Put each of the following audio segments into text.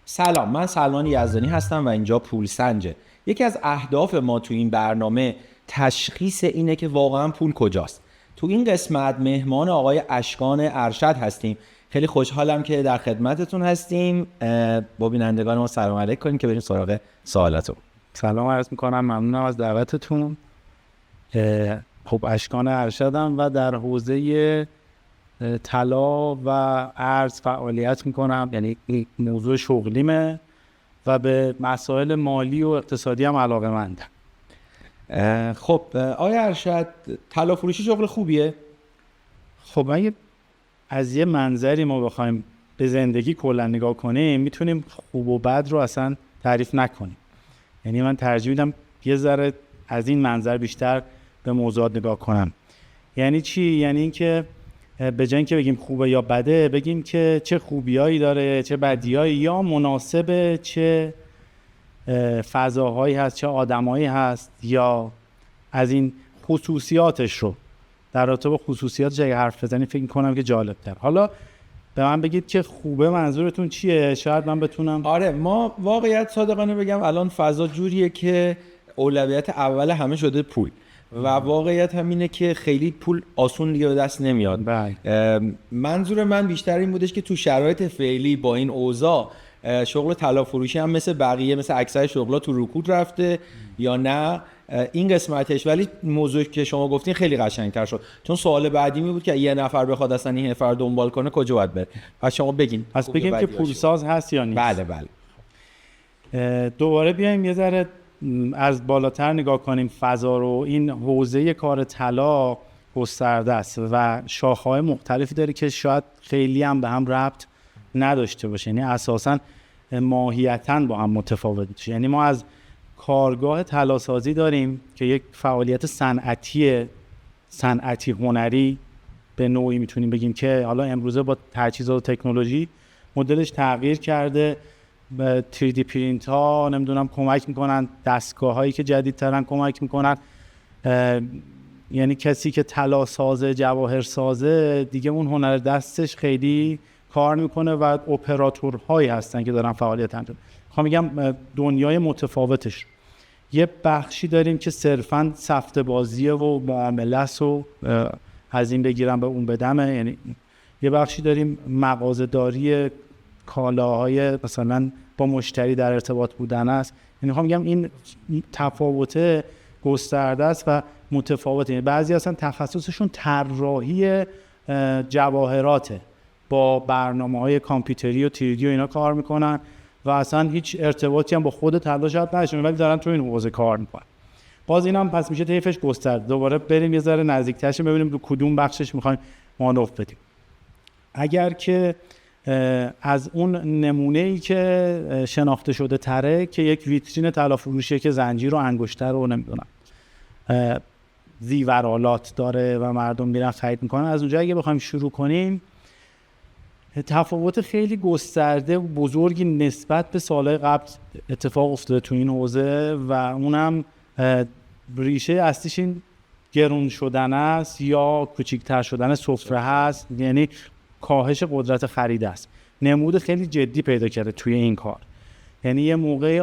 سلام، من سلمان یزدانی هستم و اینجا پول سنجه. یکی از اهداف ما تو این برنامه تشخیص اینه که واقعا پول کجاست. تو این قسمت مهمان آقای اشکان ارشد هستیم. خیلی خوشحالم که در خدمتتون هستیم. با بینندگان ما سلام علیک کنیم که بریم سراغ سوالاتون. سلام عرض میکنم، ممنونم از دعوتتون. خب اشکان ارشدم و در حوزه طلا و ارز فعالیت میکنم، یعنی موضوع شغلیمه و به مسائل مالی و اقتصادی هم علاقه‌مندم. خب آقای ارشد، طلا فروشی شغل خوبیه؟ خب اگه از یه منظری ما بخوایم به زندگی کلا نگاه کنیم، میتونیم خوب و بد رو اصلا تعریف نکنیم. یعنی من ترجیح میدم یه ذره از این منظر بیشتر به موضوعات نگاه کنم. یعنی چی؟ یعنی اینکه به جای اینکه بگیم خوبه یا بده، بگیم که چه خوبیایی داره، چه بدیایی، یا مناسبه، چه فضاهایی هست، چه آدمایی هست، یا از این خصوصیاتش رو در رابطه با خصوصیاتش اگه حرف بزنیم فکر می‌کنم که جالب‌تر. حالا به من بگید که خوبه منظورتون چیه؟ شاید من بتونم. آره، ما واقعیت صادقانه بگم الان فضا جوریه که اولویت اول همه شده پول و واقعیت هم اینه که خیلی پول آسون دیگه به دست نمیاد. منظور من بیشتر این بودش که تو شرایط فعلی با این اوضاع شغل طلا فروشی هم مثل بقیه، مثل اکثر شغلا تو رکود رفته یا نه این قسمتش. ولی موضوعی که شما گفتین خیلی قشنگتر شد، چون سوال بعدی می بود که یه نفر بخواد اصلا این نفر دنبال کنه کجا باید بره. پس شما بگین. پس بگیم که پولساز هست یا نیست. بله. دوباره بیایم یه ذره از بالاتر نگاه کنیم فضا رو. این حوزه کار طلا گسترده است و شاخه‌های مختلفی داره که شاید خیلی هم به هم ربط نداشته باشه، یعنی اساساً ماهیتاً با هم متفاوت میشه. یعنی ما از کارگاه طلاسازی داریم که یک فعالیت صنعتی هنری به نوعی میتونیم بگیم که حالا امروزه با تجهیزات و تکنولوژی مدلش تغییر کرده. 3D پرینت ها نمیدونم کمک میکنن، دستگاه هایی که جدیدترن کمک میکنن. یعنی کسی که طلا سازه، جواهر سازه، دیگه اون هنر دستش خیلی کار میکنه و اپراتورهایی هستن که دارن فعالیت انجام. میخوام میگم دنیای متفاوتش. یه بخشی داریم که صرفاً سفته بازیه و معامله است و از این بگیرم به اون بدمه. یعنی یه بخشی داریم مغازه‌داری، کالاهای مثلا با مشتری در ارتباط بودن است. یعنی میخوام میگم این تفاوت گسترده است و متفاوته. یعنی بعضی اصلا تخصصشون طراحی جواهراته، با برنامه‌های کامپیوتری و 3D و اینا کار میکنن و اصلا هیچ ارتباطی هم با خود طلا شاید نداشته، ولی دارن تو این حوزه کار میکنن. باز اینم پس میشه طیفش گسترده. دوباره بریم یه ذره نزدیک‌ترش ببینیم رو کدوم بخشش میخوایم مانور بدیم. اگر که از اون نمونه‌ای که شناخته شده تره که یک ویترین طلا فروشیه که زنجیر و انگشتر رو نمیدونم زیورالات داره و مردم میرن خرید میکنن، از اونجا اگه بخوایم شروع کنیم تفاوت خیلی گسترده و بزرگی نسبت به سالهای قبل اتفاق افتاده تو این حوزه و اونم ریشه اصلیش این گرون شدن است یا کوچیک‌تر شدن سفره هست، یعنی کاهش قدرت خرید است. نمود خیلی جدی پیدا کرده توی این کار. یعنی یه موقع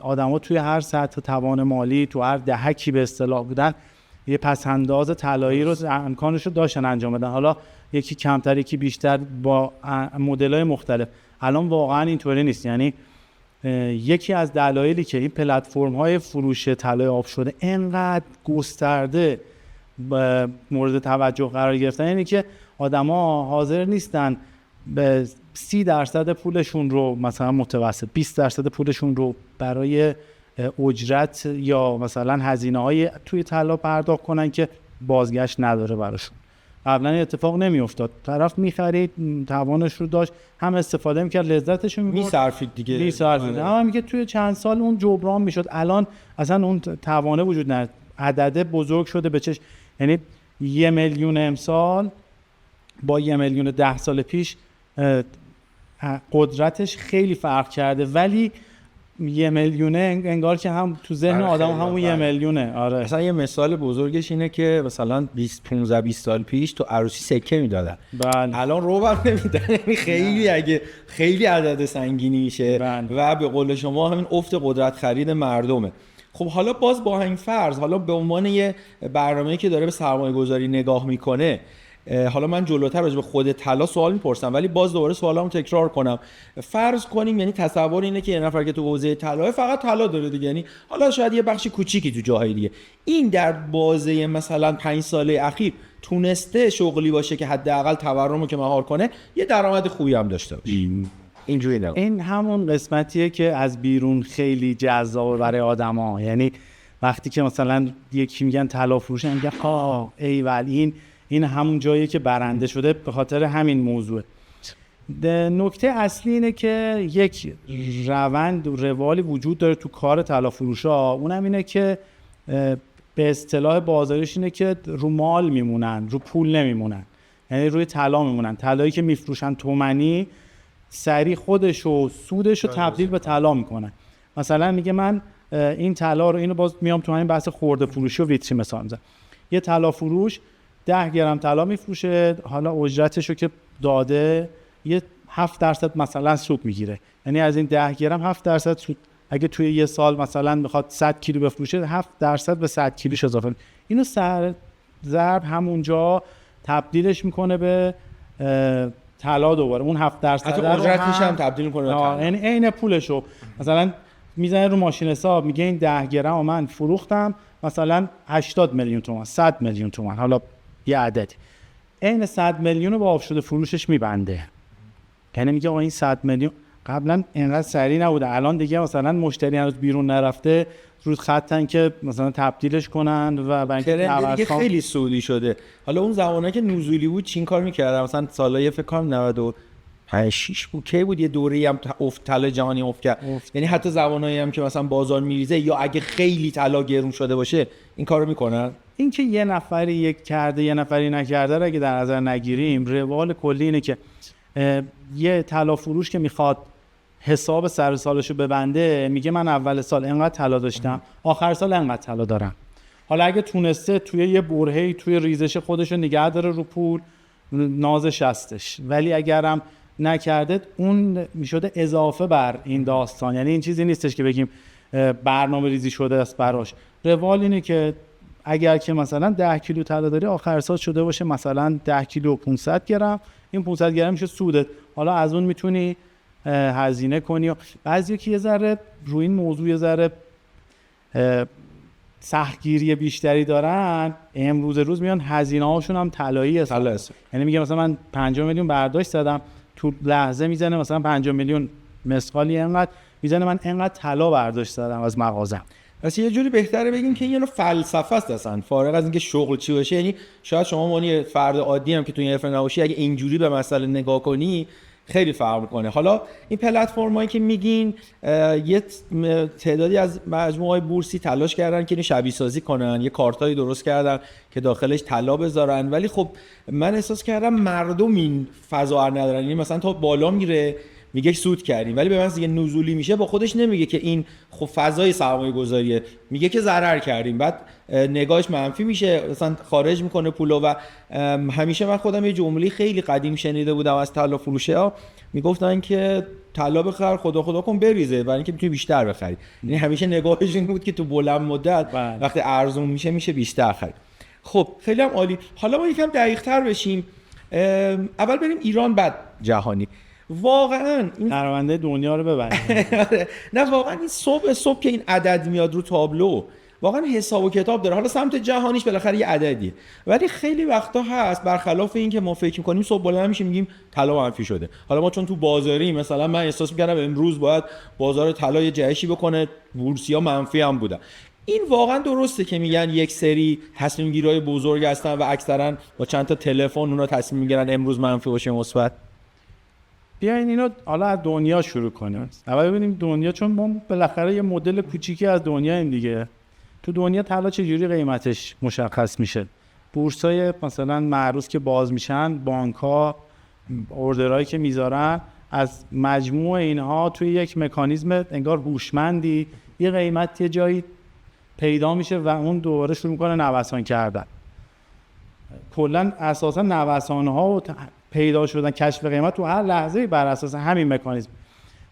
آدم‌ها توی هر سطح توان مالی، تو هر دهکی به اصطلاح بودن، یه پس‌انداز طلایی رو امکانش رو داشتن انجام بدن. حالا یکی کمتر یکی بیشتر با مدل‌های مختلف. الان واقعا اینطوری نیست. یعنی یکی از دلایلی که این پلتفرم‌های فروش طلای آب شده انقدر گسترده مورد توجه قرار گرفتن اینه که آدما حاضر نیستن به 30% پولشون رو مثلا متوسط 20% پولشون رو برای اجرت یا مثلا هزینه‌های توی طلا پرداخت کنن که بازگشت نداره براشون. قبلا این اتفاق نمیافتاد. طرف می‌خرید، توانش رو داشت، هم استفاده می‌کرد، لذتش رو می‌صرفید دیگه. می‌صرفید. هم میگه توی چند سال اون جبران می‌شد. الان اصلا اون توانه وجود نداره. عدد بزرگ شده به چشم. یعنی 1 میلیون امسال با 1 میلیون 10 سال پیش قدرتش خیلی فرق کرده، ولی 1 میلیونه انگار که هم تو ذهن آدم همون 1 میلیونه. آره مثلا یه مثال بزرگش اینه که مثلا 15-20 سال پیش تو عروسی سکه میدادن، بله. الان روبم نمیدن. خیلی اگه خیلی عدد سنگینی میشه و به قول شما همین افت قدرت خرید مردمه. خب حالا باز با این فرض، حالا به عنوان یه برنامه‌ای که داره به سرمایه گذاری نگاه میکنه، حالا من جلوتر راجع به خود طلا سوال میپرسم ولی باز دوباره سوالامو تکرار کنم. فرض کنیم یعنی تصور اینه که یه نفر که تو حوزه طلا فقط طلا داره دیگه، یعنی حالا شاید یه بخش کوچیکی تو جاهای دیگه، این در بازه مثلا 5 ساله اخیر تونسته شغلی باشه که حداقل تورمو که مهار کنه، یه درآمد خوبی هم داشته باشه. اینجوری نه. این همون قسمتیه که از بیرون خیلی جذابه برای آدما. یعنی وقتی که مثلا یکی میگن طلا فروشه، میگن ایول این همون جاییه که برنده شده به خاطر همین موضوع. نکته اصلی اینه که یک روند و روالی وجود داره تو کار طلا فروشا، اونم اینه که به اصطلاح بازاریش اینه که رو مال میمونن، رو پول نمیمونن، یعنی روی طلا میمونن. طلایی که میفروشن تومانی سریع خودش و سودش رو تبدیل به طلا میکنن. مثلا میگه من این طلا رو، اینو باز میام تو همین بحث خرده فروشی و ویترین مثال میزنم، یه طلا فروش 10 گرم طلا میفروشه، حالا اجرتشو که داده یه 7% مثلا سود میگیره، یعنی از این 10 گرم 7% سود. اگه توی یه سال مثلا میخواد 100 کیلو بفروشه، 7% به 100 کیلوش اضافه. اینو سر ضرب همونجا تبدیلش میکنه به طلا دوباره، اون 7% حتی اجرتش هم تبدیل میکنه به طلا، یعنی عین پولشو مثلا میزنه رو ماشین حساب، میگه این 10 گرم من فروختم مثلا 80 میلیون تومان، 100 میلیون تومان، حالا یه عدد، عین 100 میلیون رو با آفشور فروشش میبنده. یعنی میگه این 100 میلیون قبلا اینقدر سریع نبوده، الان دیگه مثلا مشتری هنوز بیرون نرفته رو خطن که مثلا تبدیلش کنن و بنک دیگه خیلی سودی شده. حالا اون زمانه که نزولی بود چین کار میکردن، مثلا سالای فکر کنم 95 بود کی بود، یه دوره‌ای هم افت طلا جهانی افت کرد. یعنی حتی زمانایی هم که مثلا بازار میریزه یا اگه خیلی طلا گرون شده باشه این کارو میکنن. این که یه نفری یک کرده یه نفری نکرده رو اگه در نظر نگیریم، روال کلی اینه که یه طلا فروش که میخواد حساب سر سالشو ببنده، میگه من اول سال اینقدر طلا داشتم، آخر سال اینقدر طلا دارم. حالا اگه تونسته توی یه برهه‌ای توی ریزش خودشو نگه داره رو پول، نازش هستش، ولی اگرم نکرده اون میشده اضافه بر این داستان. یعنی این چیزی نیستش که بگیم برنامه ریزی شده است براش. روال اینه که اگر که مثلا 10 کیلو طلا داری، آخر سال شده باشه مثلا 10 کیلو 500 گرم، این 500 گرم میشه سودت. حالا از اون میتونی هزینه کنی. بعضی که یه ذره روی این موضوع یه ذره سختگیری بیشتری دارن، امروز روز میان هزینه هاشون هم طلایی است. یعنی میگه مثلا من 5 میلیون برداشت زدم، تو لحظه میزنه مثلا 5 میلیون مسقالی اینقدر میزنه، من اینقدر طلا برداشت زدم از مغازم. پس یه جوری بهتره بگیم که این فلسفه است اصلا، فارغ از اینکه شغل چی باشه. یعنی شاید شما مونی فرد عادی هم که تو این حرفه نباشی، اگه اینجوری به مسئله نگاه کنی خیلی فرق میکنه. حالا این پلتفرمایی که میگین یه تعدادی از مجموعه‌های بورسی تلاش کردن که اینو شبیه سازی کنن، یه کارتایی درست کردن که داخلش طلا بذارن، ولی خب من احساس کردم مردم این فضا ندارن. یعنی مثلا تا بالا میره میگه سود کردیم، ولی به من دیگه نزولی میشه با خودش نمیگه که این خب فضای سرمایه گذاریه، میگه که ضرر کردیم، بعد نگاهش منفی میشه، مثلا خارج میکنه پولو. و همیشه من خودم یه جمله خیلی قدیم شنیده بودم از طلا فروشه ها، میگفتن که طلا بخر خدا کن بریزه، برای اینکه میتونی بیشتر بخری. یعنی همیشه نگاهش این بود که تو بلند مدت وقتی ارزون میشه بیشتر خرید. خب خیلی هم عالی. حالا ما یکم دقیق‌تر بشیم، اول بریم ایران بعد جهانی. واقعا این پرونده دنیا رو ببریم. نه واقعا این صبح که این عدد میاد رو تابلو، واقعا حساب و کتاب داره. حالا سمت جهانیش بالاخره یه عددیه، ولی خیلی وقتا هست برخلاف این که ما فکر می‌کنیم صبح بلند میشیم میگیم طلا منفی شده. حالا ما چون تو بازاری، مثلا من احساس می‌کردم امروز باید بازار طلا یه جهشی بکنه، بورسیا منفی هم بودن. این واقعا درسته که میگن یک سری تصمیم گیرای بزرگ هستن و اکثرا با چند تا تلفن اونا تصمیم میگیرن امروز منفی باشه مثبت؟ بیاین اینو حالا از دنیا شروع کنیم. اول ببینیم دنیا، چون ما بالاخره یه مدل کوچیکی از دنیاییم دیگه. تو دنیا طلا چجوری قیمتش مشخص میشه؟ بورسای مثلا معروض که باز میشن، بانک‌ها اوردرایی که میذارن از مجموع اینها توی یک مکانیزم انگار هوشمندی یه قیمت یه جایی پیدا میشه و اون دوباره شروع میکنه نوسان کردن. کلا اساسا نوسان‌ها و پیدا شدن کشف قیمت تو هر لحظه‌ای بر اساس همین مکانیزم.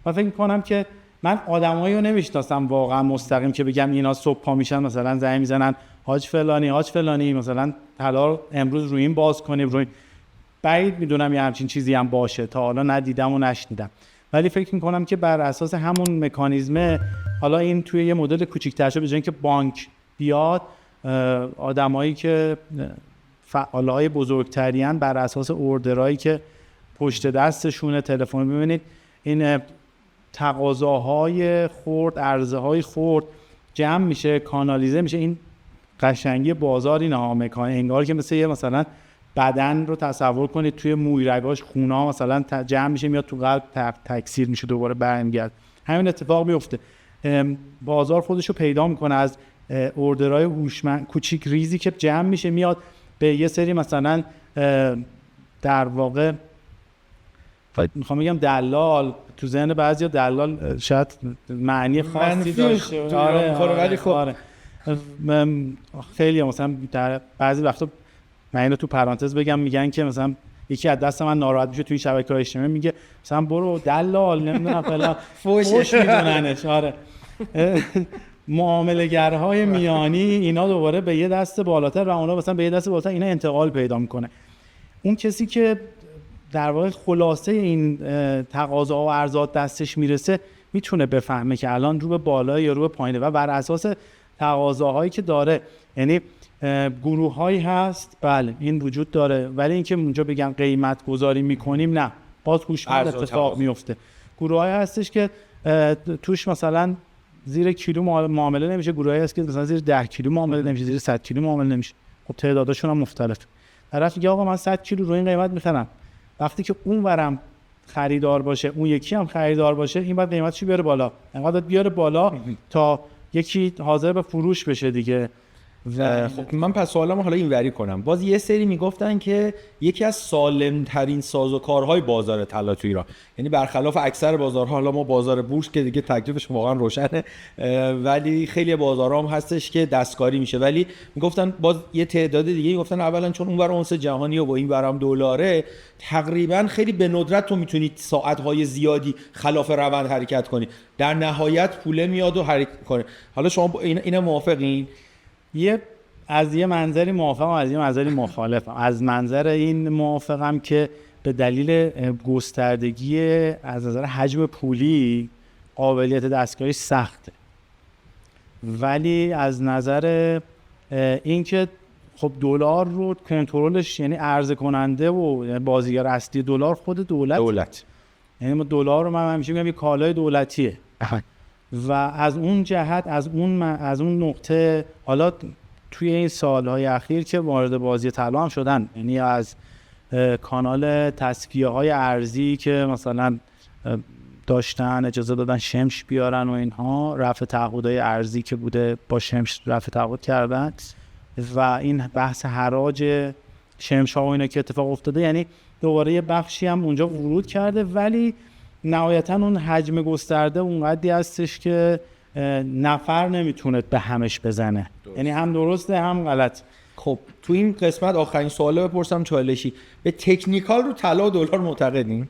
من فکر می‌کنم که من آدمایی رو نمی‌شناسم واقعا مستقیم که بگم اینا صبح پا میشن مثلا زنگ میزنن حاج فلانی مثلا طلا امروز روی این باز کنیم روی بعید میدونم یه همچین چیزی هم باشه، تا حالا ندیدم و نشنیدم. ولی فکر می‌کنم که بر اساس همون مکانیزمه حالا این توی یه مدل کوچیک‌تر شه، به جای اینکه بانک بیاد آدمایی که فعالای بزرگترین بر اساس اوردرایی که پشت دستشونه تلفن، ببینید این تقاضاهای خرد، عرضه‌های خرد جمع میشه، کانالیزه میشه. این قشنگی بازار اینه ها، انگار که مثل یه مثلا بدن رو تصور کنید توی مویرگاش خونا مثلا جمع میشه میاد تو قلب تکثیر میشه دوباره برمیگرد. همین اتفاق میفته. بازار خودش رو پیدا میکنه از اوردرهای هوشمند کوچیک ریزی که جمع میشه میاد به یه سری مثلا در واقع میخوام بگم دلال. تو ذهن بعضیا دلال شاید معنی خاصی داشته. ولی خب خیلی مثلا در بعضی وقتا من اینو تو پرانتز بگم، میگن که مثلا یکی از دست من ناراحت میشه توی شبکه‌های اجتماعی میگه مثلا برو دلال نمیدونم فلان فوش میدوننش. آره معامله‌گرهای میانی اینا دوباره به یه دست بالاتر و اونا مثلا به یه دست بالاتر اینا انتقال پیدا میکنه. اون کسی که در واقع خلاصه این تقاضا و عرضات دستش میرسه میتونه بفهمه که الان رو به بالا یا رو به پایینه و بر اساس تقاضاهایی که داره، یعنی گروه‌هایی هست بله این وجود داره، ولی اینکه اونجا بگن قیمت گذاری میکنیم نه، باز هوشمند اتفاق میفته. گروه‌هایی هستش که توش مثلا زیر کیلو معامله نمیشه، گروهایی هست که مثلا زیر 10 کیلو معامله نمیشه، زیر 100 کیلو معامله نمیشه. خب تعدادشون هم مختلفه. طرف میگه آقا من 100 کیلو رو این قیمت میخرم. وقتی که اون ورم خریدار باشه اون یکی هم خریدار باشه، این باید قیمتش بیاره بالا، انقدر بیاره بالا تا یکی حاضر به فروش بشه دیگه. خب من پس سوالمو حالا اینوری کنم. باز یه سری میگفتن که یکی از سالم‌ترین سازوکارهای بازار طلا تو ایران، یعنی برخلاف اکثر بازارها، حالا ما بازار بورس که دیگه تکلیفش واقعا روشنه، ولی خیلی بازارها هم هستش که دستکاری میشه، ولی میگفتن باز یه تعداد دیگه میگفتن اولا چون اونور اونس جهانی و با این ورم دلاره تقریبا خیلی به ندرت تو میتونید ساعت‌های زیادی خلاف روند حرکت کنی، در نهایت پوله میاد و حرکت کنه. حالا شما اینا موافقین؟ از یه منظری موافقم، از یه منظری مخالفم. از منظر این موافقم که به دلیل گستردگی از نظر حجم پولی قابلیت دستکاری سخته، ولی از نظر اینکه خب دلار رو کنترلش، یعنی عرضه کننده و بازیگر اصلی دلار خود دولت. یعنی ما دلار رو من همیشه میگم یه کالای دولتیه و از اون جهت از اون نقطه حالا توی این سالهای اخیر که وارد بازی طلا هم شدن، یعنی از کانال تصفیه‌های ارزی که مثلا داشتن اجازه دادن شمش بیارن و اینها، رفع تعهدهای ارزی که بوده با شمش رفع تعهد کردن و این بحث حراج شمش ها و اینا که اتفاق افتاده، یعنی دوباره یه بخشی هم اونجا ورود کرده، ولی نهایتا اون حجم گسترده اونقدری هستش که نفر نمیتونه به همش بزنه. یعنی هم درسته هم غلط. خب تو این قسمت آخرین سواله بپرسم چالشی، به تکنیکال رو طلا و دلار معتقدین؟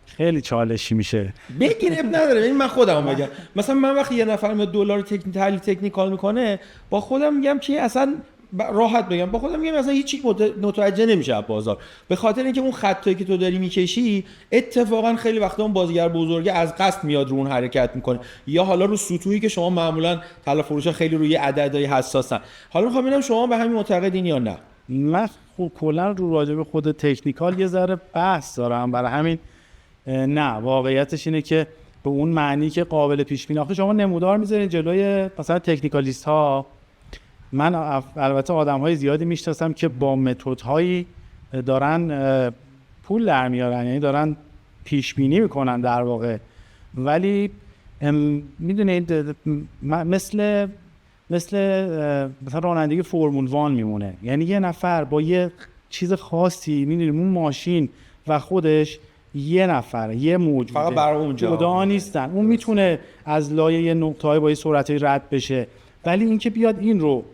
خیلی چالشی میشه. بگیر اب نداره. این من خودم بگم مثلا من وقتی یه نفر میاد دلار تحلیل تکنیکال میکنه با خودم میگم که اصلا راحت بگم با خودم میگم اصلا هیچ متوجه نمیشه از بازار، به خاطر اینکه اون خطایی که تو داری میکشی اتفاقا خیلی وقتا اون بازیگر بزرگه از قصد میاد رو اون حرکت میکنه، یا حالا رو سطوحی که شما معمولا طلا فروشا خیلی روی عددهای حساسن. حالا میخوام ببینم شما به همین معتقدین یا نه؟ من کلا رو راجع به خود تکنیکال یه ذره بحث دارم، برای همین نه، واقعیتش اینه که به اون معنی که قابل پیش بینی. آخه شما نمودار میذارین جلوی مثلا تکنیکالیست ها، من البته آدم‌های زیادی میشناسم که با متدهایی دارن پول در میارن، یعنی دارن پیش بینی میکنن در واقع، ولی میدونید مثل مثلا رانندگی فرمول 1 میمونه. یعنی یه نفر با یه چیز خاصی، میدونید اون ماشین و خودش یه نفر، یه موجوده، فقط برای اونجا جدا نیستن. اون میتونه از لایه نقطه‌های با سرعتی رد بشه، ولی اینکه بیاد این رو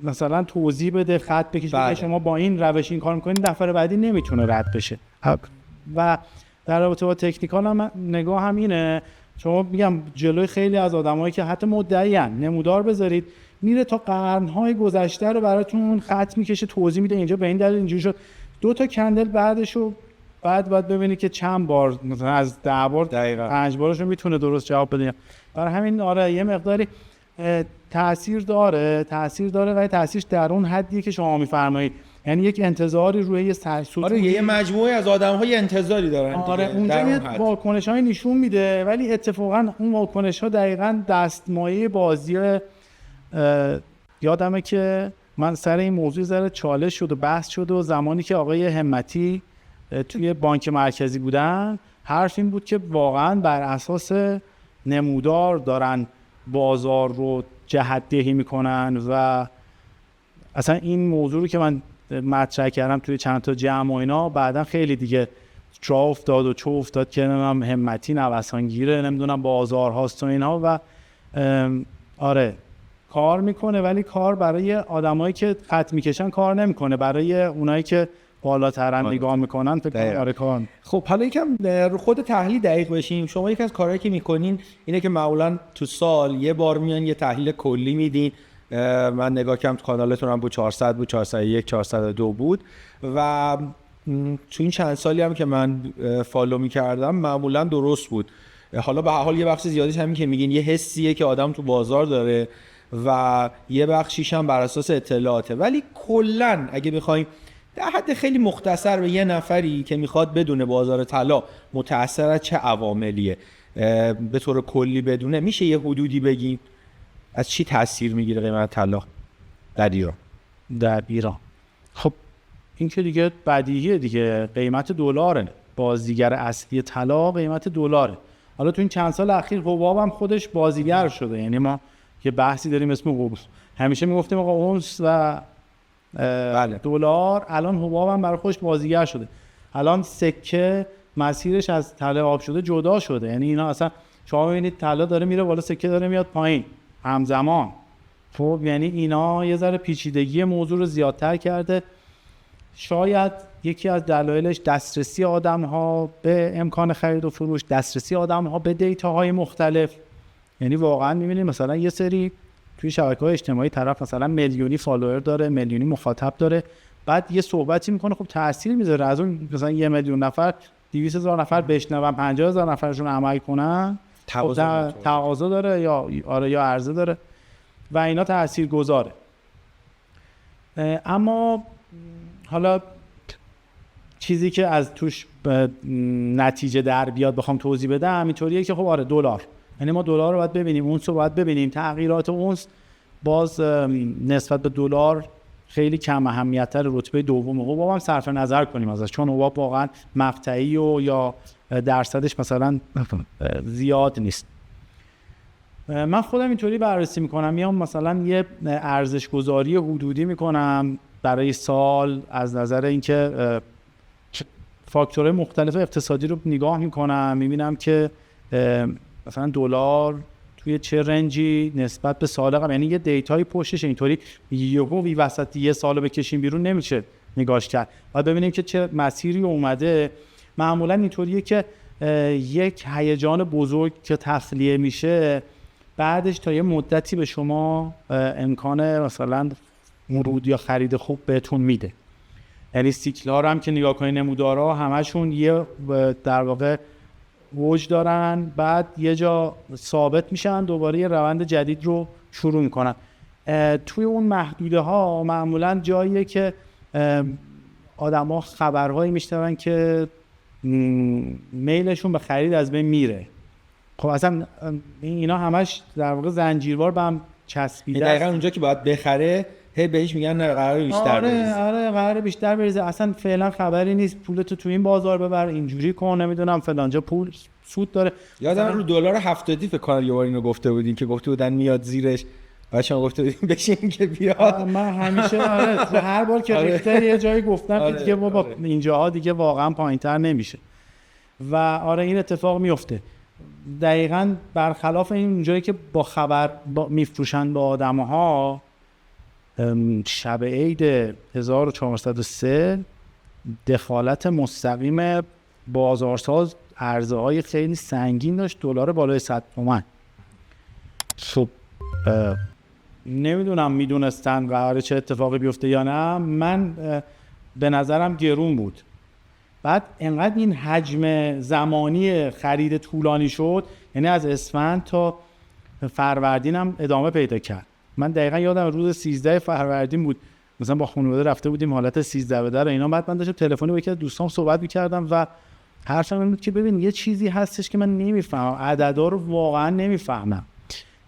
مثلا توضیح بده، خط بکشه بله. شما با این روش این کار میکنید، نفر بعدی نمیتونه رد بشه. و در رابطه با تکنیکال هم نگاه هم اینه، شما میگم جلوی خیلی از آدمایی که حتی مدعیان نمودار بذارید، میره تا قرن‌های گذشته رو براتون خط میکشه، توضیح میده اینجا به این دلیل اینجوری شد. 2 تا کندل بعدشو بعد ببینید که چند بار، مثلا از 10 بار 5 بارشو میتونه درست جواب بده. برای همین آره یه مقداری تاثیر داره و تاثیرش در اون حدیه که شما میفرمایید، یعنی یک انتظاری روی یه سطوح، آره یه مجموعه از آدم‌ها یه انتظاری دارن. آره اونجا یه واکنش‌های نشون میده، ولی اتفاقا اون واکنش‌ها دقیقاً دستمایه بازی. یادمه که من سر این موضوع ذره چالش شد و بحث شد و زمانی که آقای همتی توی بانک مرکزی بودن، حرف این بود که واقعاً بر اساس نمودار دارن بازار رو جهت‌دهی میکنن و اصلا این موضوع رو که من مطرح کردم توی چند تا جمع و اینا، بعدا خیلی دیگه چه افتاد و چه افتاد که نمیدونم همتی نوسانگیره، نمیدونم بازار هاست و اینها. و آره کار میکنه، ولی کار برای آدمایی که خط میکشن کار نمیکنه، برای اونایی که بالاتر نگاه میکنن فکر آره کار. خب حالا یکم رو خود تحلیل دقیق بشیم. شما یکی از کارهایی که میکنین اینه که معمولا تو سال یه بار میان یه تحلیل کلی میدین. من نگاه کردم تو کانالتون هم بود 400 بود 401 402 بود و تو این چند سالی هم که من فالو میکردم معمولا درست بود. حالا به هر حال یه بخش زیادیش همین که میگین یه حسیه که آدم تو بازار داره و یه بخشیش هم بر اساس اطلاعاته، ولی کلا اگه بخوایم در حد خیلی مختصر به یه نفری که میخواد بدونه بازار طلا متأثر از چه عواملیه به طور کلی بدونه، میشه یه حدودی بگین از چی تاثیر میگیره قیمت طلا در ایران؟ خب این که دیگه بدیهیه دیگه، قیمت دلاره، بازیگر اصلی طلا قیمت دلاره. حالا تو این چند سال اخیر حباب هم خودش بازیگر شده، یعنی ما یه بحثی داریم اسم حباب، همیشه میگفتیم آقا اونس و دلار، الان حباب هم برای خودش بازیگر شده. الان سکه مسیرش از طلا آب شده جدا شده، یعنی اینا اصلا شما ببینید طلا داره میره بالا، سکه داره میاد پایین همزمان. خب یعنی اینا یه ذره پیچیدگی موضوع رو زیادتر کرده. شاید یکی از دلایلش دسترسی آدم‌ها به امکان خرید و فروش، دسترسی آدم‌ها به دیتاهای مختلف. یعنی واقعا می‌بینید مثلا یه سری توی شبکه‌های اجتماعی طرف مثلا میلیونی فالوور داره، میلیونی مخاطب داره، بعد یه صحبتی میکنه، خب تاثیر میذاره. از اون مثلا 1 میلیون نفر 200,000 نفر بشنون، 50,000 نفرشون عمل کنن، تقاضا داره یا آره یا عرضه داره و اینا تأثیر گذاره. اما حالا چیزی که از توش نتیجه در بیاد بخوام توضیح بدم اینطوریه که خب آره دلار، یعنی ما دلار رو باید ببینیم، اونس رو باید ببینیم. تغییرات اونس باز نسبت به دلار خیلی کم اهمیت‌تر، رتبه دوم حباب هم صرف نظر کنیم ازش، چون حباب واقعا مقطعی و یا درصدش مثلا زیاد نیست. من خودم اینطوری بررسی میکنم، میام مثلا یه ارزش گذاری حدودی میکنم برای سال از نظر اینکه فاکتورهای مختلف اقتصادی رو نگاه میکنم، میبینم که مثلا دلار توی چه رنجی نسبت به سال قبل، یعنی یه دیتایی پشتش، اینطوری یهو وسط یه سالو بکشیم بیرون نمیشه نگاش کرد، باید ببینیم که چه مسیری اومده. معمولا اینطوریه که یک هیجان بزرگ که تخلیه میشه، بعدش تا یه مدتی به شما امکان مثلا ورود یا خرید خوب بهتون میده. یعنی سیکل‌ها رو هم که نگاه کنید، نمودارها همشون یه در واقع اوج دارن، بعد یه جا ثابت میشن، دوباره یه روند جدید رو شروع میکنن. توی اون محدوده ها معمولا جاییه که آدما خبرهایی میشنون که میلشون به خرید از بین میره. خب اصلا اینا همش در واقع زنجیروار به هم چسبیده. دقیقاً اونجا که باید بخره هی بهش میگن نه قراره بیشتر بریزه. آره قراره بیشتر بریزه. اصلا فعلا خبری نیست، پولتو تو این بازار ببر، اینجوری کن، نمیدونم فلانجا پول سود داره. یادم رو دلار 70 فکر کنم یه بار اینو گفته بودین که گفته بودن میاد زیرش، بچه‌ها گفته بودیم بشین که بیاد. من همیشه هر بار که ریخته یه جایی گفتم که دیگه بابا اینجاها دیگه واقعا پایین‌تر نمیشه و این اتفاق میفته. دقیقاً برخلاف این جایی که با خبر میفروشن به آدم‌ها، شب عید 1403 دخالت مستقیم بازارساز عرضه‌های خیلی سنگین داشت، دلار بالای 100 تومن. خب نمیدونم میدونستن قراره چه اتفاقی بیفته یا نه. من به نظرم گرون بود. بعد انقدر این حجم زمانی خرید طولانی شد، یعنی از اسفند تا فروردین هم ادامه پیدا کرد. من دقیقا یادم روز 13 فروردین بود، مثلا با خانواده رفته بودیم حالت 13 به در اینا. بعد من داشتم تلفنی با یکی از دوستام صحبت می‌کردم و حرفم این بود که ببین یه چیزی هستش که من نمیفهمم، عددا رو واقعا نمیفهمم.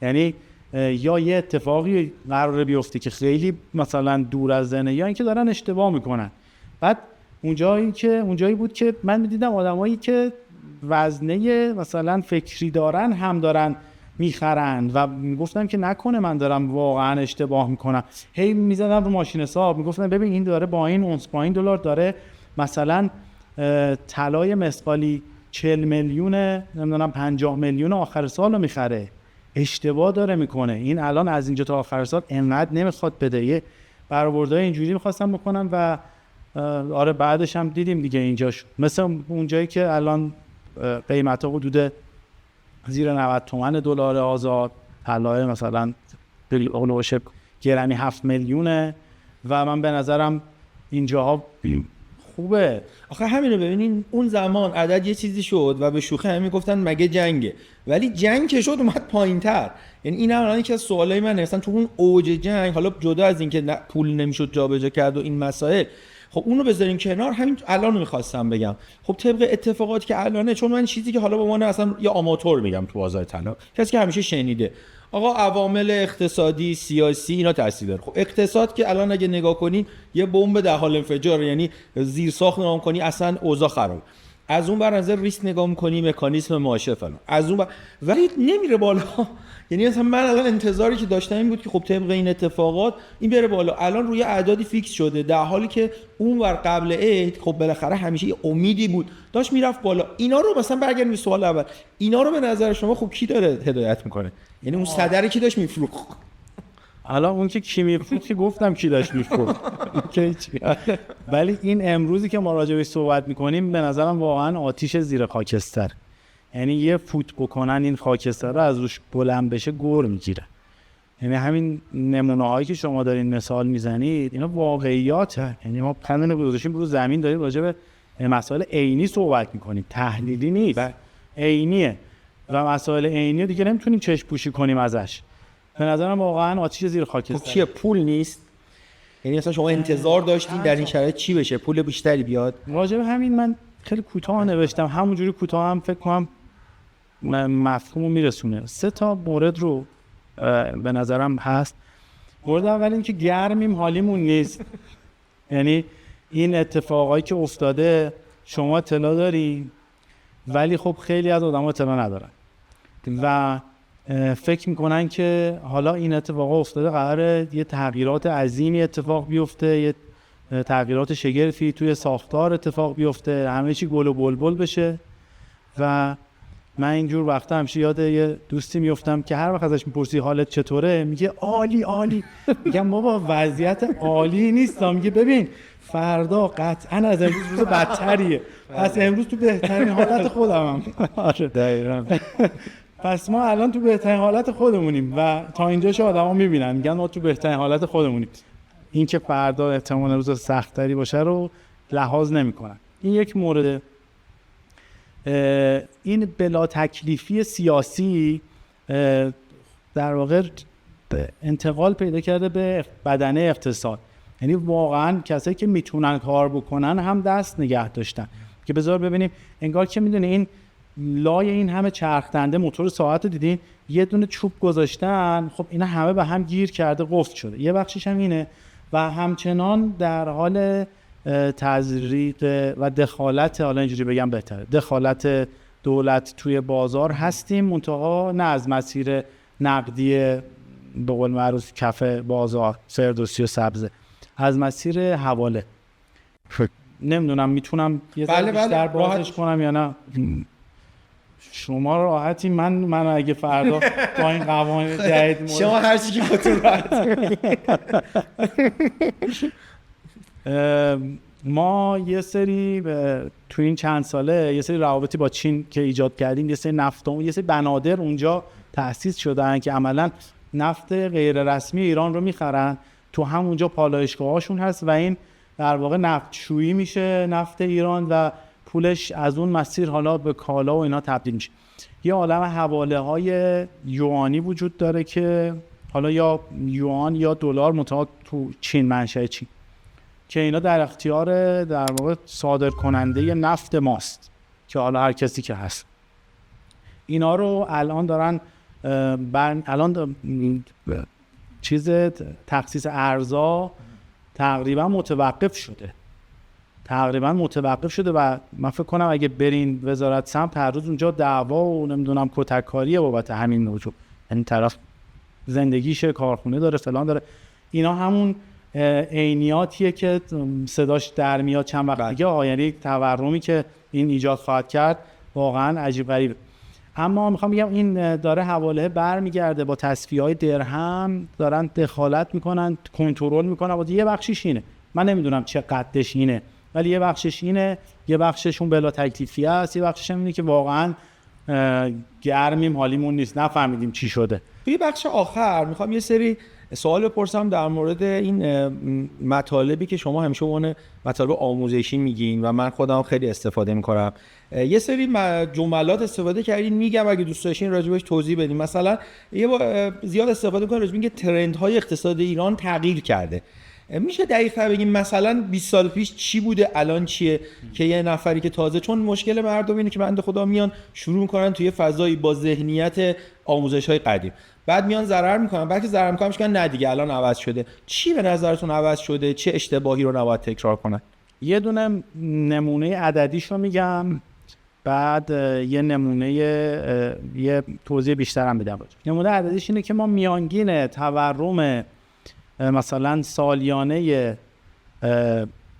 یعنی یا یه اتفاقی قراره بیفته که خیلی مثلا دور از ذهنه، یا اینکه دارن اشتباه میکنن. بعد اونجایی بود که من می‌دیدم آدمایی که وزنه مثلا فکری دارن هم دارن میخرن و میگفتم که نکنه من دارم واقعا اشتباه میکنم. هی میزدم رو ماشین حساب میگفتم ببین این داره با این اونس با این دلار داره مثلا طلای مسقالی 40 میلیون نمیدونم 50 میلیون آخر سال رو میخره، اشتباه داره میکنه. این الان از اینجا تا آخر سال انقدر نمیخواد بده. یه برآوردهای اینجوری میخواستم بکنم و بعدش هم دیدیم دیگه اینجا شد. مثل اونجایی که الان قیمتا حدود زیر 90 تومن دلار آزاد، طلای مثلا اولوش گرمی 7 میلیونه و من به نظرم اینجاها خوبه. آخه همینو ببینین اون زمان عدد یه چیزی شد و به شوخی همین گفتن مگه جنگه، ولی جنگ که شد اومد پایین‌تر. یعنی این الان یکی از سوالای منه، مثلا تو اون اوج جنگ، حالا جدا از اینکه پول نمیشد جابجا کرد و این مسائل، خب اونو بذاریم کنار، همین الانو می‌خواستم بگم. خب طبق اتفاقاتی که الانه، چون من چیزی که حالا به عنوان اصلا یا آماتور میگم تو بازار طلا، کسی که همیشه شنیده آقا عوامل اقتصادی سیاسی اینا تاثیر داره. خب اقتصاد که الان اگه نگاه کنین یه بمب در حال انفجار، یعنی زیر ساخت نگاه کنی اصلا اوضاع خراب. از اون بر نظر ریسک نگاه می‌کنی، مکانیزم ماشه فلان، از اون ولی نمیره بالا. یعنی مثلا من الان انتظاری که داشتم این بود که خب طبق این اتفاقات این بره بالا. الان روی اعدادی فیکس شده، در حالی که اون ور قبل عید خب بالاخره همیشه یه امیدی بود داشت میرفت بالا. اینا رو مثلا برگردیم به سوال اول، اینا رو به نظر شما خب کی داره هدایت میکنه؟ یعنی اون صدری کی داشت میفروخت؟ حالا اون که کی میفروخت که گفتم کی داشت میفروخت. ولی این امروزی که ما راجع بهش صحبت میکنیم به نظرم واقعا آتیش زیر خاکستر. یعنی یه فوت بکنن این خاکستر رو از روش بلند بشه گر میگیره. یعنی همین نمونه‌هایی که شما دارین مثال میزنید اینا واقعیاته. یعنی ما پنل گذاشتیم رو زمین داریم راجع به مسائل عینی صحبت میکنیم، تحلیلی نیست، عینیه و مسائل عینی دیگه نمیتونیم چشم پوشی کنیم ازش. به نظرم واقعا آتیش زیر خاکستر. خب چیه پول نیست؟ یعنی مثلا شما انتظار داشتین در این شرایط چی بشه؟ پول بیشتری بیاد؟ راجع به همین من خیلی کوتاه نوشتم، همونجوری کوتاه هم فکر کنم مفهومو میرسونه. 3 تا مورد رو به نظرم هست. مورد اول این که گرمیم، حالیمون نیست. یعنی این اتفاقایی که افتاده شما اطلاع داری ولی خب خیلی از آدم‌ها اطلاع ندارن و فکر میکنن که حالا این اتفاق افتاده قراره یه تغییرات عظیمی اتفاق بیفته، یه تغییرات شگرفی توی ساختار اتفاق بیفته، همه چی گل و بلبل بشه. و من اینجور وقتا همیشه یاد یه دوستی میفتم که هر وقت ازش میپرسی حالت چطوره میگه عالی عالی. میگم بابا وضعیت عالی نیست، میگه ببین فردا قطعا از امروز روز بدتریه، پس امروز تو بهترین حالت خودمم. آره دقیقاً. پس ما الان تو بهترین حالت خودمونیم و تا اینجاش آدما میبینن میگن ما تو بهترین حالت خودمونیم. این که فردا احتمال روز سخت‌تری باشه رو لحاظ نمی‌کنن. این یک مورد. این بلا تکلیفی سیاسی در واقع انتقال پیدا کرده به بدنه اقتصاد. یعنی واقعا کسایی که میتونن کار بکنن هم دست نگه داشتن که بذار ببینیم انگار که میدونی این لای این همه چرخدنده موتور ساعت رو دیدین یه دونه چوب گذاشتن، خب اینا همه به هم گیر کرده قفل شده. یه بخشش هم اینه و همچنان در حال تزریق و دخالت، حالا اینجوری بگم بهتره، دخالت دولت توی بازار هستیم، منتها نه از مسیر نقدی به قول معروف کف بازار فردوسی و سبزه، از مسیر حواله. نمیدونم میتونم یه ذره بیشتر بازش کنم یا نه. شما راحتی، من اگه فردا با این قوانین جدید شما هر چی که خودتون ما یه سری تو این چند ساله یه سری روابطی با چین که ایجاد کردیم، یه سری نفتامون، یه سری بنادر اونجا تأسیس شدن که عملاً نفت غیر رسمی ایران رو میخرن، تو همونجا پالایشگاهاشون هست و این در واقع نفتشویی میشه نفت ایران و پولش از اون مسیر حالا به کالا و اینا تبدیل میشه. یه عالم حواله های یوانی وجود داره که حالا یا یوان یا دلار متعادل تو چین، منشأ چین، که اینا در اختیار در واقع صادر کننده نفت ماست که حالا هر کسی که هست. اینا رو الان دارن چیز تخصیص ارزا تقریبا متوقف شده و من فکر کنم اگه برین وزارت سمت هر روز اونجا دعوا و نمیدونم کتککاریه بابت همین موضوع، یعنی طرف زندگیشه، کارخونه داره، فلان داره. اینا همون عینیاتیه که صداش در میاد چند وقت دیگه، یعنی تورمی که این ایجاد خواهد کرد واقعا عجیب غریبه. اما میخوام بگم این داره حواله برمیگرده با تصفیه‌های درهم، دارن دخالت میکنن، کنترل میکنن. و یه بخشش اینه، من نمیدونم چه قدش اینه، ولی یه بخشش اینه، یه بخشش اون بلا تکلیفی است، یه بخشش اینه که واقعا گرمیم، حالیمون نیست، نفهمیدیم چی شده. توی بخش آخر میخوام یه سری سوال بپرسم در مورد این مطالبی که شما همیشه اون مطالب آموزشی میگین و من خودم خیلی استفاده میکنم. یه سری جملات استفاده کردین، میگم اگه دوست داشتین راجبش توضیح بدین. مثلا زیاد استفاده میکنن راجب اینکه ترندهای اقتصاد ایران تغییر کرده. میشه دقیق‌تر بگیم مثلا 20 سال پیش چی بوده الان چیه؟ که یه نفری که تازه، چون مشکل مردم اینه که بنده خدا میان شروع میکنن توی فضایی با ذهنیت آموزش‌های قدیم، بعد میان ضرر میکنن، بعد که ضرر میکنن میگن نه دیگه الان عوض شده. چی به نظرتون عوض شده؟ چه اشتباهی رو نباید تکرار کنن؟ یه دونه نمونه عددیشو میگم، بعد یه نمونه یه توضیح بیشتر هم میدم. نمونه عددیش اینه که ما میانگین تورم مثلا سالیانه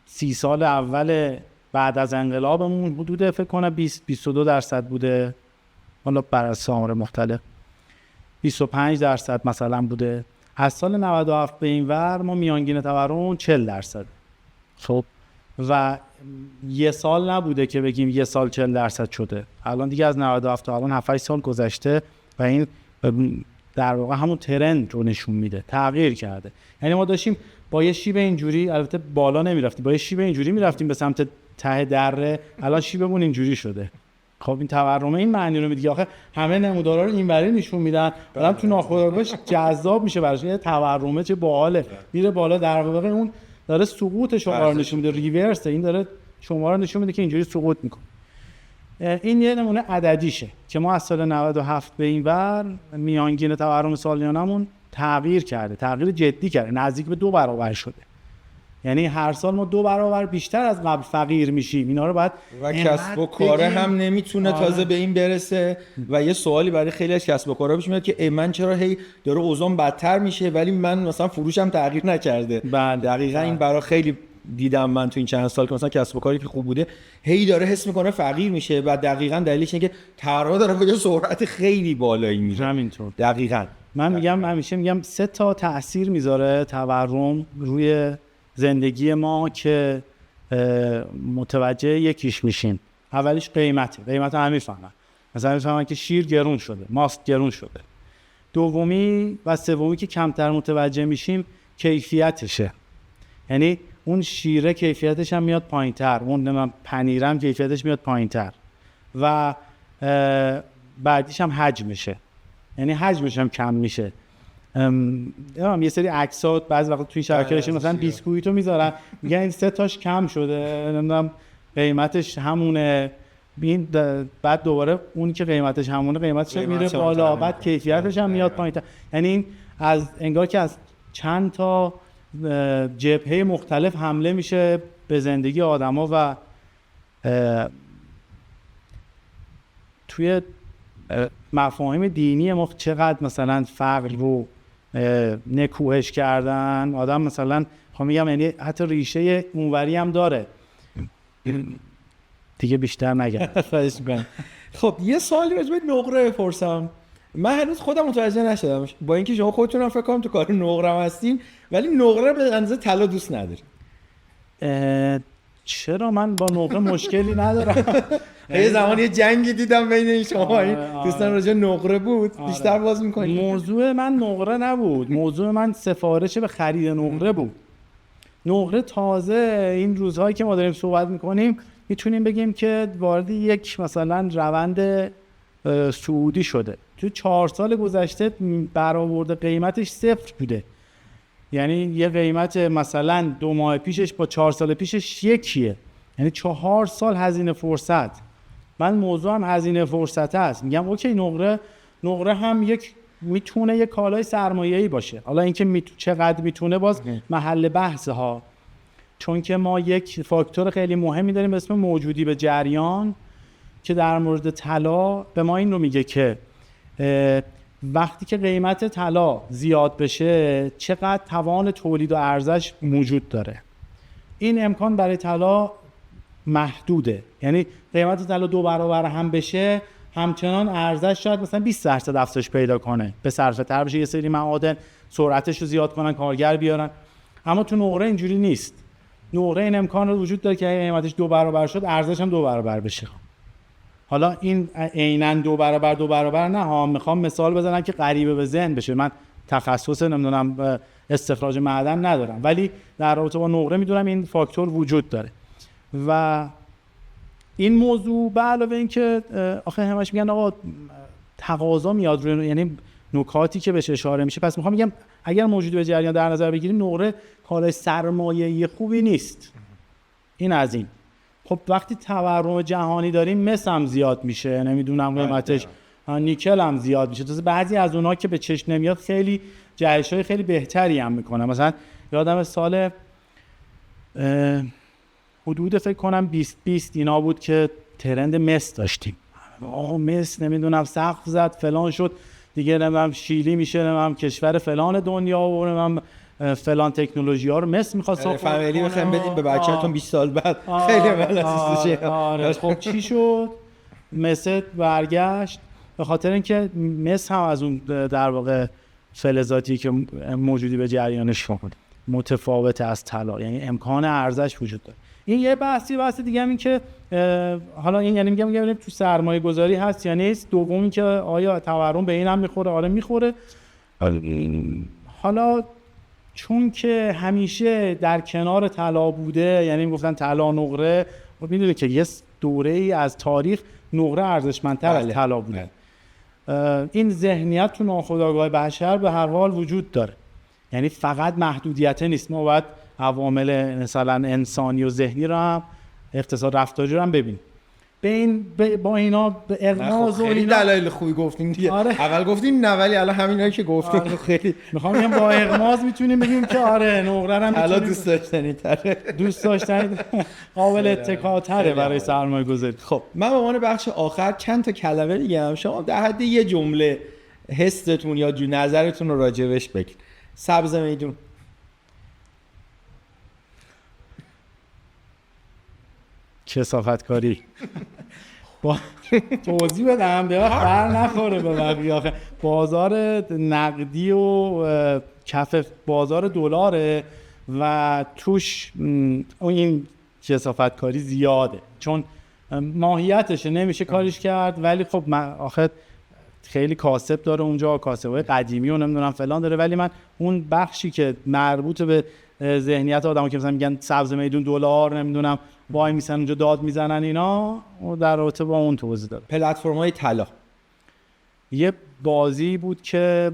30 سال اول بعد از انقلابمون حدود فکر کنم 20-22% بوده، حالا بر اساس آمار مختلف 25% مثلا بوده. از سال 97 به این ور ما میانگین تورم 40%. خب و یه سال نبوده که بگیم یه سال 40% شده. الان دیگه از 97 تا الان 7-8 سال گذشته و این در واقع همون ترند رو نشون میده، تغییر کرده. یعنی ما داشتیم با یه شیب اینجوری، البته بالا نمیرفتیم، با یه شیب اینجوری میرفتیم به سمت ته دره، الان شیبمون اینجوری شده. خب این تورم این معنی رو میده. آخه همه نمودارا رو اینوری نشون میدن، آدم تو ناخودآگاهش جذاب میشه براش. یه تورمه چه باحاله، میره بالا، در واقع اون داره سقوط شما رو نشون میده، ریورس، این داره شما رو نشون میده که اینجوری سقوط میکنه. این یه نمونه عددیشه که ما از سال 97 به این ور میانگین تورم سالیانمون تغییر کرده، تغییر جدی کرده، نزدیک به 2 برابر شده. یعنی هر سال ما 2 برابر بیشتر از قبل فقیر میشیم. اینا رو باید و کسب و کار هم نمیتونه تازه به این برسه. و یه سوالی برای خیلی از کسب و کارها پیش میاد که من چرا هی داره اوضاع بدتر میشه ولی من مثلا فروشم تغییر نکرده. دقیقاً این برای خیلی دیدم من تو این چند سال که مثلا کسب و کاری که خوب بوده هی داره حس میکنه فقیر میشه و دقیقاً دلیلش اینه که تورم داره به سرعت خیلی بالایی میره. همینطور. دقیقاً. من میگم همیشه میگم 3 تا تأثیر میذاره تورم روی زندگی ما که متوجه یکیش میشین. اولیش قیمت هم میفهمن. مثلا میفهمن که شیر گرون شده، ماست گرون شده. دومی و سومی که کمتر متوجه میشیم کیفیتشه. یعنی اون شیره کیفیتش هم میاد پایین‌تر، اون پنیرم کیفیتش میاد پایین‌تر و بعدیش هم حجمشه. یعنی حجمش هم کم میشه. یه سری عکسات بعضی وقت توی شبکه‌های مثلا بیسکویتو میذارن میگن این 3 تاش کم شده، نمیدونم قیمتش همونه. بعد دوباره اونی که قیمتش همونه قیمتش میره بالا، بعد کیفیتش هم میاد پایین‌تر. یعنی این از انگار که از چند تا جبهه مختلف حمله میشه به زندگی آدما و توی مفاهیم دینی ما چقدر مثلا فقر رو نکوهش کردن. آدم مثلا میگم یعنی حتی ریشه اونوری هم داره دیگه، بیشتر نگم. خب یه سوالی راجع به نقره بپرسم. من هنوز خودم متوجه نشدم، با اینکه شما خودتونم فکر کنم تو کار نقره هم هستین، ولی نقره به اندازه طلا دوست ندارین. چرا؟ من با نقره مشکلی ندارم. یه زمانی یه جنگی دیدم بین این شما دوستان راجع نقره بود. بیشتر باز می‌کنید. موضوع من نقره نبود، موضوع من سفارش به خرید نقره بود. نقره تازه این روزهایی که ما داریم صحبت می‌کنیم میتونیم بگیم که وارد یک مثلا روند صعودی شده. تو 4 سال گذشته برآورد قیمتش 0 بوده. یعنی یه قیمت مثلا 2 ماه پیشش با 4 سال پیشش یکیه. یعنی 4 سال هزینه فرصت. من موضوعم هزینه فرصت است. میگم اوکی، نقره هم میتونه یک کالای سرمایه‌ای باشه. حالا اینکه چقدر میتونه باز محل بحث ها. چون که ما یک فاکتور خیلی مهمی داریم به اسم موجودی به جریان که در مورد طلا به ما این رو میگه که وقتی که قیمت طلا زیاد بشه چقدر توان تولید و ارزش موجود داره. این امکان برای طلا محدوده. یعنی قیمت طلا 2 برابر هم بشه، همچنان ارزش شاید مثلا 20% افزایش پیدا کنه، به صرفه تر بشه، یه سری معادن سرعتش رو زیاد کنن، کارگر بیارن. اما تو نقره اینجوری نیست. نقره این امکان رو وجود داره که قیمتش 2 برابر شد، ارزش هم 2 برابر بشه. حالا این عیناً 2 برابر نه ها، میخوام مثال بزنم که قریبه به ذهن بشه. من تخصص نمیدونم استخراج معدن ندارم، ولی در رابطه با نقره میدونم این فاکتور وجود داره. و این موضوع به علاوه این که آخه همش میگن آقا تقاضا میاد روی، یعنی نکاتی که بهش اشاره میشه. پس میخوام بگم اگر موجودی به جریان در نظر بگیریم، نقره کالای سرمایه‌ای خوبی نیست. این از این. خب وقتی تورم جهانی داریم، مس هم زیاد میشه، نمیدونم قیمتش، نیکل هم زیاد میشه. تازه بعضی از اونها که به چشم نمیاد خیلی جهش‌های خیلی بهتری هم میکنن. مثلا یادم سال حدود فکر کنم 2020 اینا بود که ترند مس داشتیم. مس نمیدونم سقف زد فلان شد دیگه، نمیدونم شیلی میشه، نمیدونم کشور فلان دنیا و نمیدونم فلان تکنولوژی ها رو مس می‌خواست ساپورت کنه. فامیلی بخوام بدیم به بچه‌تون 20 سال بعد خیلی آره. خب چی شد؟ مس برگشت به خاطر اینکه مس هم از اون در واقع فلزاتی که موجودی به جریانش متفاوت از طلا، یعنی امکان ارزش وجود داره. این یه بحث دیگه هم این که حالا این یعنی میگم تو سرمایه گذاری هست یا نیست. دومی که آیا تورم به این هم میخوره؟ آره میخوره. حالا چون که همیشه در کنار طلا بوده، یعنی میگفتن طلا نقره، خب میدونی که یه دوره‌ای از تاریخ نقره ارزشمندتر از طلا بوده. این ذهنیت تو ناخودآگاه بشر به هر حال وجود داره. یعنی فقط محدودیت نیست، ما باید عوامل مثلا انسانی و ذهنی رو هم، اقتصاد رفتاری رو هم ببینیم. با اینا به اغماز و خیلی دلایل خوبی گفتین دیگه. آره. اول گفتین نه، ولی الان همینایی که گفتین خیلی میخوام بگم با اغماز میتونیم بگیم که آره نقره هم الان دوست داشتنی قابل اتکاتره برای سرمایه گذاری. خب من به عنوان بخش آخر چند تا کلمه میگم، شما در حد یه جمله حستون یا نظرتون رو راجبش بگید. سبز میدون. کثافتکاری. با توضیح بدم بر نخوره به بقیه. آخه بازار نقدی و کف بازار دلاره و توش این کثافتکاری زیاده، چون ماهیتشه نمیشه کارش کرد. ولی خب من آخه خیلی کاسب داره اونجا، کاسبای قدیمی و نمیدونم فلان داره. ولی من اون بخشی که مربوط به ذهنیت آدمو که مثلا میگن سبز میدون دلار نمیدونم وای میسن اونجا داد میزنن اینا، و در رابطه با اون توضیح داد. پلتفرم‌های طلا یه بازی بود که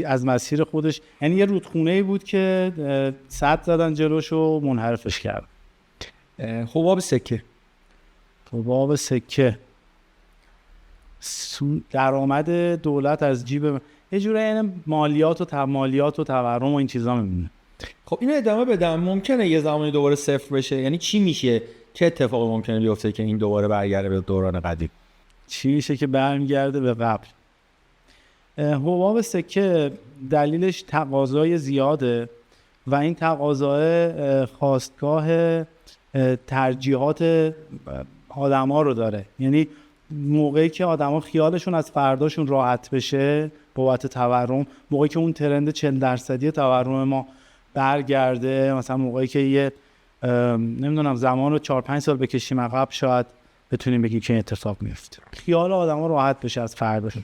از مسیر خودش، یعنی یه رودخونه‌ای بود که سد زدن جلوش و منحرفش کرد. حباب سکه. حباب سکه درآمد دولت از جیب یه جوره این مالیات و تورم و این چیزا میمونه. خب اینو ادامه بدم. ممکنه یه زمانی دوباره صفر بشه؟ یعنی چی میشه؟ چه اتفاقی ممکنه بیفته که این دوباره برگرده به دوران قدیم؟ چی میشه که برمیگرده به قبل؟ حباب سکه دلیلش تقاضای زیاده و این تقاضای خواستگاه ترجیحات آدما رو داره. یعنی موقعی که آدما خیالشون از فرداشون راحت بشه بابت تورم، موقعی که اون ترند 40% تورم ما برگرده، مثلا موقعی که یه نمیدونم زمان رو 4-5 سال بکشیم عقب، شاید بتونیم بگیم که این اتفاق میفته، خیال آدما راحت بشه از فرداشون.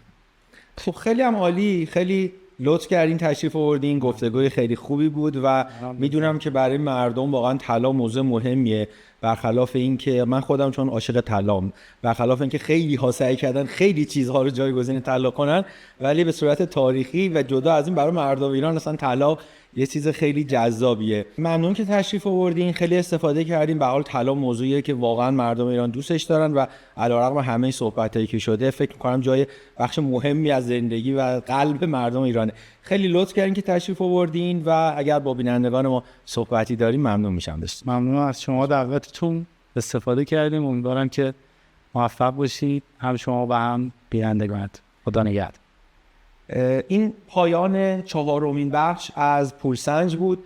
خب خیلی هم عالی، خیلی لطف کردین تشریف آوردین، گفتگوی خیلی خوبی بود و میدونم که برای مردم واقعا طلا موضوع مهمیه، برخلاف این که من خودم چون عاشق طلام، برخلاف این که خیلی ها سعی کردن خیلی چیزها رو جایگزین طلا کنن، ولی به صورت تاریخی و جدا از این برای مردم ایران اصلا طلا یه چیز خیلی جذابیه. ممنون که تشریف آوردین، خیلی استفاده کردیم. به حال طلا موضوعیه که واقعا مردم ایران دوستش دارن و علیرغم همه صحبتایی که شده فکر می‌کنم جای بخش مهمی از زندگی و قلب مردم ایرانه. خیلی لطف کردین که تشریف آوردین و اگر با بینندگان ما صحبتی داریم ممنون میشم. ممنون از شما، دعوتتون استفاده کردیم. امیدوارم که موفق باشید، هم شما و هم بینندگان. خدا نگهدار. این پایان 4مین بخش از پولسنج بود.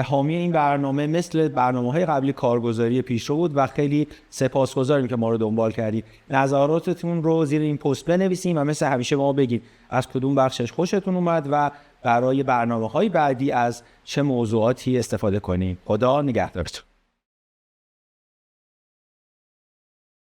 حامی این برنامه مثل برنامه‌های قبلی کارگزاری پیشرو بود و خیلی سپاسگزاریم که ما رو دنبال کردید. نظراتتون رو زیر این پست بنویسیم و مثل همیشه ما بگید از کدوم بخشش خوشتون اومد و برای برنامه‌های بعدی از چه موضوعاتی استفاده کنیم. خدا نگهدارتون.